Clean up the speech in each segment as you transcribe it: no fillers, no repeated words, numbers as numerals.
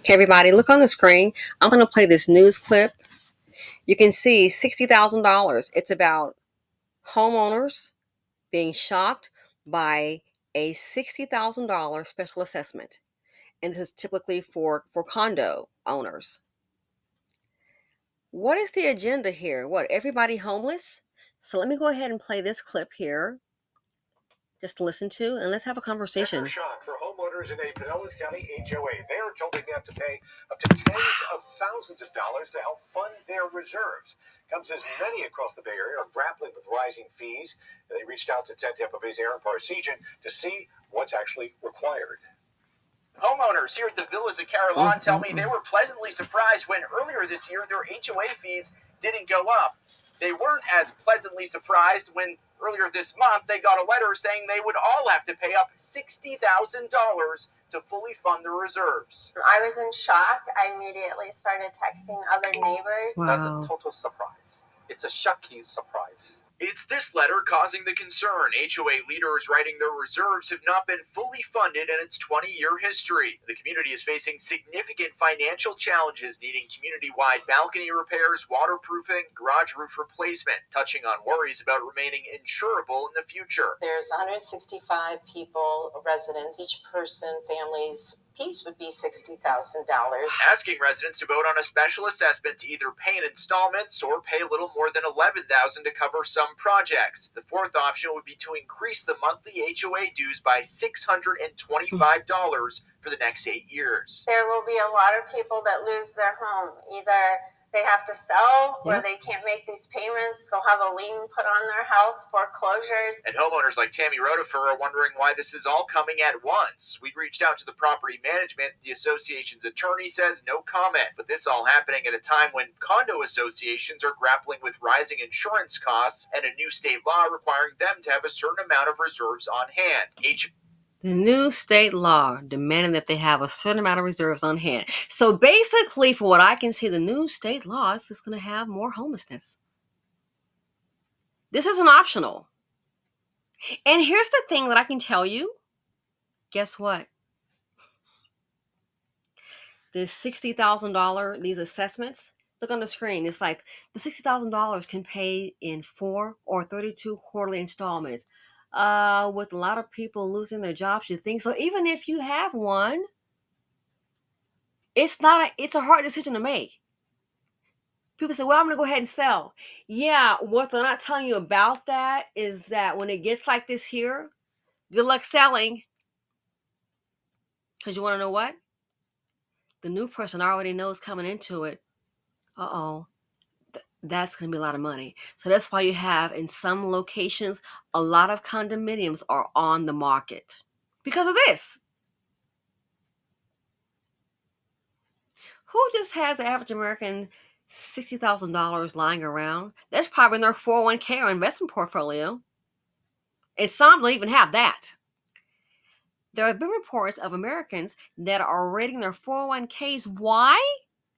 Okay, everybody, look on the screen. I'm going to play this news clip. You can see $60,000. It's about homeowners being shocked by a $60,000 special assessment. And this is typically for condo owners. What is the agenda here? What, everybody homeless? So let me go ahead and play this clip here just to listen to, and let's have a conversation. Shock for homeowners in a Pinellas County HOA. They are told they have to pay up to tens of thousands of dollars to help fund their reserves. Comes as many across the Bay Area are grappling with rising fees. They reached out to 10 Tampa Bay's Aaron Parsegian to see what's actually required. Homeowners here at the Villas at Carillon tell me they were pleasantly surprised when earlier this year their HOA fees didn't go up. They weren't as pleasantly surprised when earlier this month they got a letter saying they would all have to pay up $60,000 to fully fund their reserves. I was in shock. I immediately started texting other neighbors. Wow. That's a total surprise. It's a shocking surprise. It's this letter causing the concern. HOA leaders writing their reserves have not been fully funded in its 20-year history. The community is facing significant financial challenges, needing community-wide balcony repairs, waterproofing, garage roof replacement, touching on worries about remaining insurable in the future. There's 165 people, residents. Each person, families, piece would be $60,000. Asking residents to vote on a special assessment to either pay in installments or pay a little more than $11,000 to cover some projects. The fourth option would be to increase the monthly HOA dues by $625 for the next 8 years. There will be a lot of people that lose their home. Either they have to sell where they can't make these payments. They'll have a lien put on their house, foreclosures. And homeowners like Tammy Rotifer are wondering why this is all coming at once. We reached out to the property management. The association's attorney says no comment. But this all happening at a time when condo associations are grappling with rising insurance costs and a new state law requiring them to have a certain amount of reserves on hand. The new state law demanding that they have a certain amount of reserves on hand. So basically, for what I can see, the new state law is just going to have more homelessness. This isn't optional. And here's the thing that I can tell you. Guess what? This $60,000, these assessments, look on the screen. It's like the $60,000 can pay in 4 or 32 quarterly installments. With a lot of people losing their jobs, you think so? Even if you have one, it's a hard decision to make. People say, well, I'm going to go ahead and sell. Yeah, what they're not telling you about that is that when it gets like this here, good luck selling. Because you want to know what? The new person already knows coming into it, that's going to be a lot of money. So that's why you have, in some locations, a lot of condominiums are on the market because of this. Who just has the average American $60,000 lying around? That's probably in their 401k or investment portfolio. And some don't even have that. There have been reports of Americans that are raiding their 401ks. Why?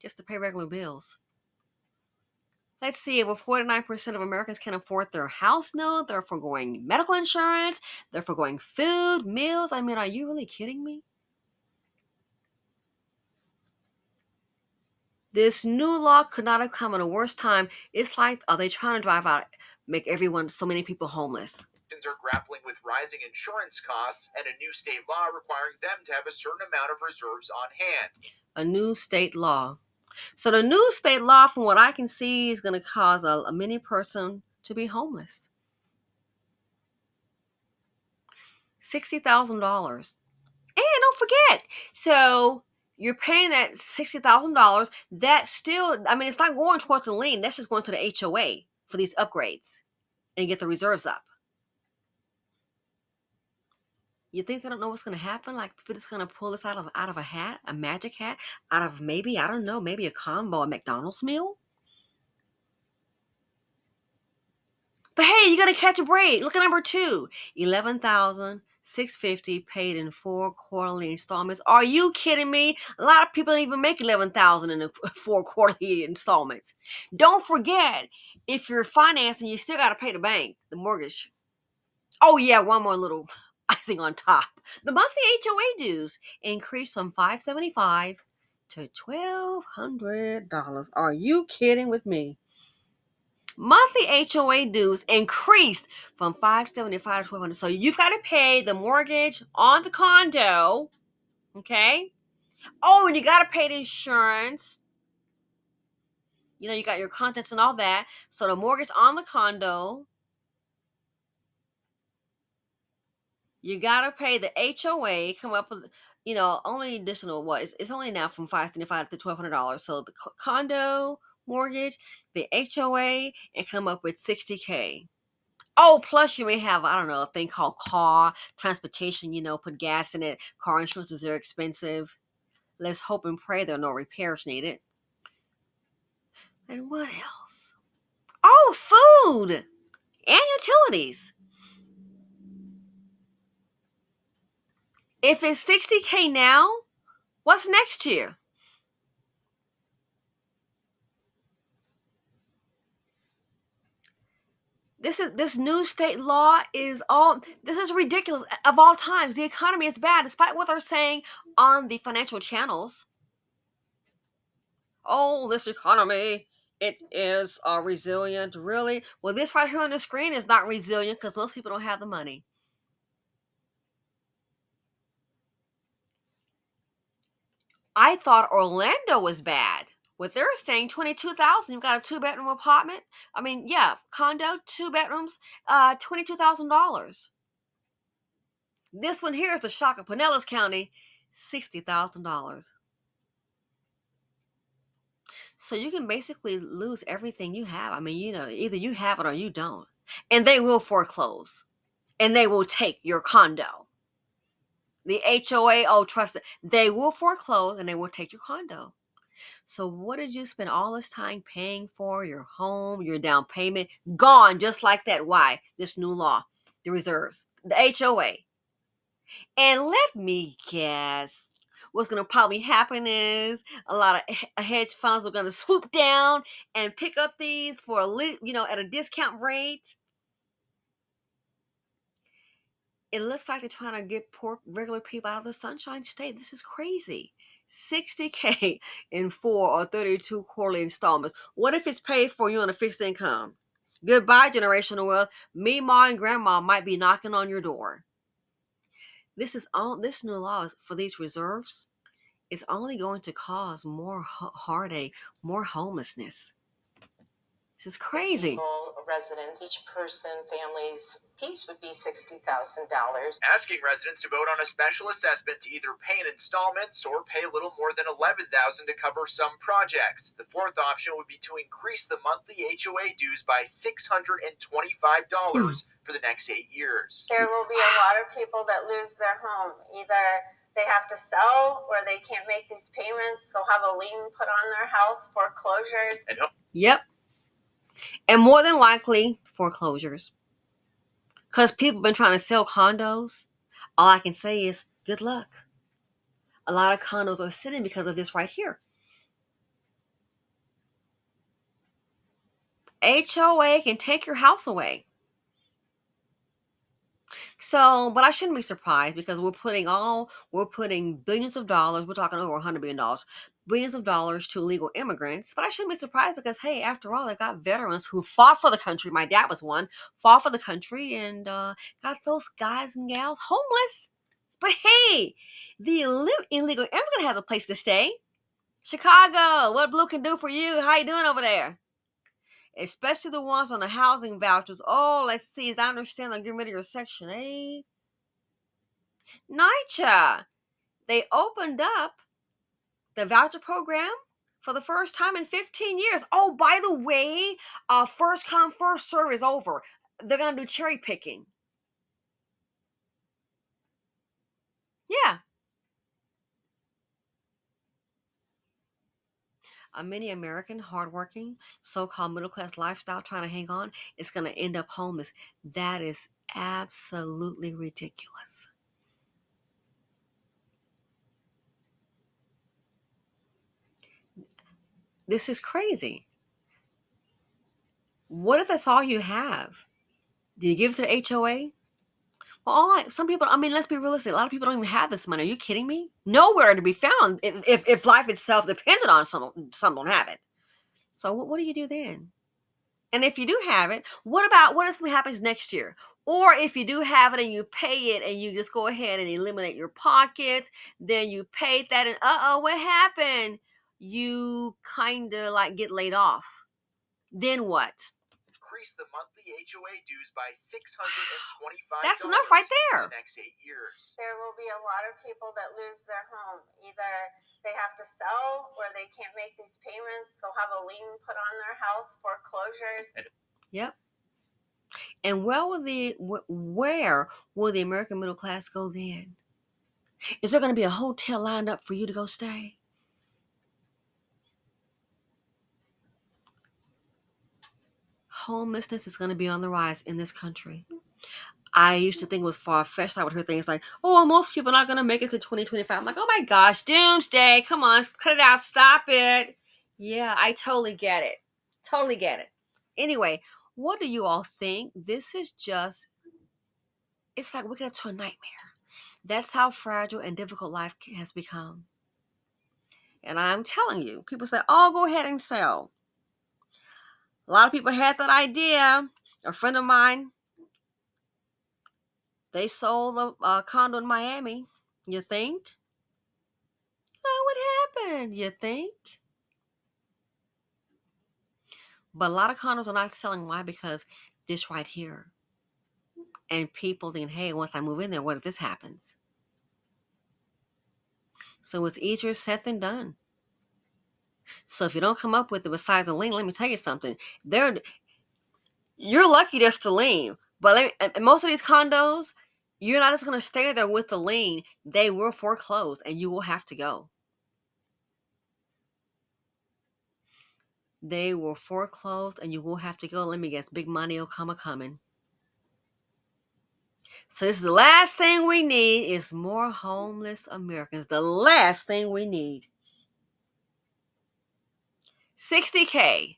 Just to pay regular bills. Let's see, over 49% of Americans can afford their house note. They're foregoing medical insurance. They're foregoing food, meals. I mean, are you really kidding me? This new law could not have come at a worse time. It's like, are they trying to make so many people homeless? Are grappling with rising insurance costs and a new state law requiring them to have a certain amount of reserves on hand. A new state law. So the new state law, from what I can see, is going to cause a many person to be homeless. $60,000. And don't forget, so you're paying that $60,000. That's still, it's not going towards the lien. That's just going to the HOA for these upgrades and get the reserves up. You think they don't know what's going to happen? Like, people just going to pull this out of a hat, a magic hat, out of maybe a combo, a McDonald's meal? But hey, you got to catch a break. Look at number 2, $11,650 paid in 4 quarterly installments. Are you kidding me? A lot of people don't even make $11,000 in 4 quarterly installments. Don't forget, if you're financing, you still got to pay the bank, the mortgage. Oh yeah, one more little icing on top. The monthly HOA dues increased from $575 to $1,200. Are you kidding with me? Monthly HOA dues increased from $575 to $1,200. So you've got to pay the mortgage on the condo, okay? Oh, and you got to pay the insurance. You got your contents and all that. So the mortgage on the condo, you got to pay the HOA, come up with, only additional it's only now from $575 to $1,200. So the condo mortgage, the HOA, and come up with $60K. Oh, plus you may have, I don't know, a thing called car transportation, put gas in it. Car insurance is very expensive. Let's hope and pray there are no repairs needed. And what else? Oh, food and utilities. If it's $60K now, what's next year? This new state law this is ridiculous of all times. The economy is bad, despite what they're saying on the financial channels. Oh, this economy, it is resilient. Really? Well, this right here on the screen is not resilient because most people don't have the money. I thought Orlando was bad. What they're saying, $22,000. You've got a 2-bedroom apartment. I mean, yeah, condo, 2 bedrooms, $22,000. This one here is the shock of Pinellas County, $60,000. So you can basically lose everything you have. I mean, either you have it or you don't. And they will foreclose. And they will take your condo. The HOA, oh, trust it. They will foreclose and they will take your condo. So what did you spend all this time paying for? Your home, your down payment, gone just like that. Why? This new law, the reserves, the HOA. And let me guess, what's going to probably happen is a lot of hedge funds are going to swoop down and pick up these for at a discount rate. It looks like they're trying to get poor regular people out of the Sunshine State. This is crazy. $60K in 4 or 32 quarterly installments. What if it's paid for you on a fixed income? Goodbye, generational wealth. Me, Ma, and Grandma might be knocking on your door. This new law is for these reserves is only going to cause more heartache, more homelessness. This is crazy. People, residents, each person, family's piece would be $60,000. Asking residents to vote on a special assessment to either pay in installments or pay a little more than $11,000 to cover some projects. The fourth option would be to increase the monthly HOA dues by $625 for the next 8 years. There will be a lot of people that lose their home. Either they have to sell or they can't make these payments. They'll have a lien put on their house, foreclosures. Yep. And more than likely, foreclosures. Because people have been trying to sell condos. All I can say is, good luck. A lot of condos are sitting because of this right here. HOA can take your house away. So, but I shouldn't be surprised because we're putting billions of dollars, we're talking over $100 billion, billions of dollars to illegal immigrants. But I shouldn't be surprised because, hey, after all, they got veterans who fought for the country. My dad was one, fought for the country and got those guys and gals homeless. But hey, the illegal immigrant has a place to stay. Chicago, what Blue can do for you? How you doing over there? Especially the ones on the housing vouchers. Oh, let's see. As I understand, they're getting rid of your Section 8. NYCHA. They opened up the voucher program for the first time in 15 years. Oh, by the way, first come, first serve is over. They're going to do cherry picking. Yeah. Many American, hardworking, so-called middle-class lifestyle trying to hang on is going to end up homeless. That is absolutely ridiculous. This is crazy. What if that's all you have? Do you give it to the HOA? Some people, I mean, let's be realistic. A lot of people don't even have this money. Are you kidding me? Nowhere to be found if life itself depended on some don't have it. So what do you do then? And if you do have it, what if something happens next year? Or if you do have it and you pay it and you just go ahead and eliminate your pockets, then you paid that and what happened? You kind of like get laid off. Then what? Increase the monthly HOA dues by $625. That's enough right there. For the next 8 years. There will be a lot of people that lose their home. Either they have to sell or they can't make these payments. They'll have a lien put on their house, foreclosures. Yep. And where will the American middle class go then? Is there going to be a hotel lined up for you to go stay? Homelessness is going to be on the rise in this country. I used to think it was far-fetched. I would hear things like, oh, most people are not going to make it to 2025. I'm like, oh my gosh, doomsday. Come on, cut it out. Stop it. Yeah, I totally get it. Totally get it. Anyway, what do you all think? This is just, it's like waking up to a nightmare. That's how fragile and difficult life has become. And I'm telling you, people say, oh, go ahead and sell. A lot of people had that idea. A friend of mine, they sold a condo in Miami. You think? Oh, what happened? You think? But a lot of condos are not selling. Why? Because this right here. And people think, hey, once I move in there, what if this happens? So it's easier said than done. So if you don't come up with it besides a lien, let me tell you something. You're lucky just to lien. But most of these condos, you're not just going to stay there with the lien. They will foreclose and you will have to go. They will foreclose and you will have to go. Let me guess, big money will come a-coming. So this is the last thing we need is more homeless Americans. The last thing we need. $60K.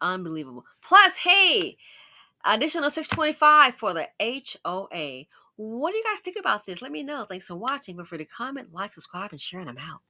Unbelievable. Plus, hey, additional $625 for the HOA. What do you guys think about this? Let me know. Thanks for watching. Feel free to comment, like, subscribe, and share, and I'm out.